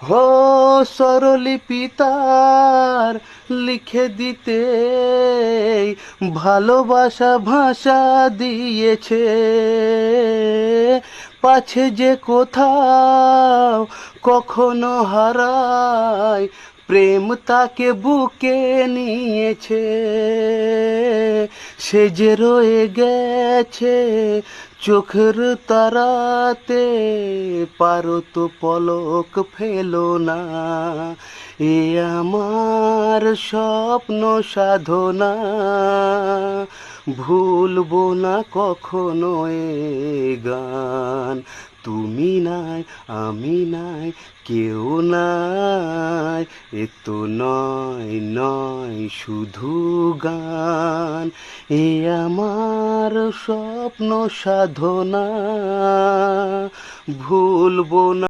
হো স্বরলিপি তার লিখে দিতে ভালোবাসা ভাষা দিয়েছে, পাছে যে কোথাও কখনো হারায়, প্রেম তাকে বুকে নিয়েছে। সে যে রয়ে গেছে চোখের তারাতে, পারো তো পলক ফেলো না। এ আমার স্বপ্ন সাধনা, ভুলবো না কখনো এ গান। তুমি নাই, আমি নাই, কেউ নাই, এ তো নয় নয় শুধু গান। এ আমার স্বপ্ন সাধনা, ভুলবো না।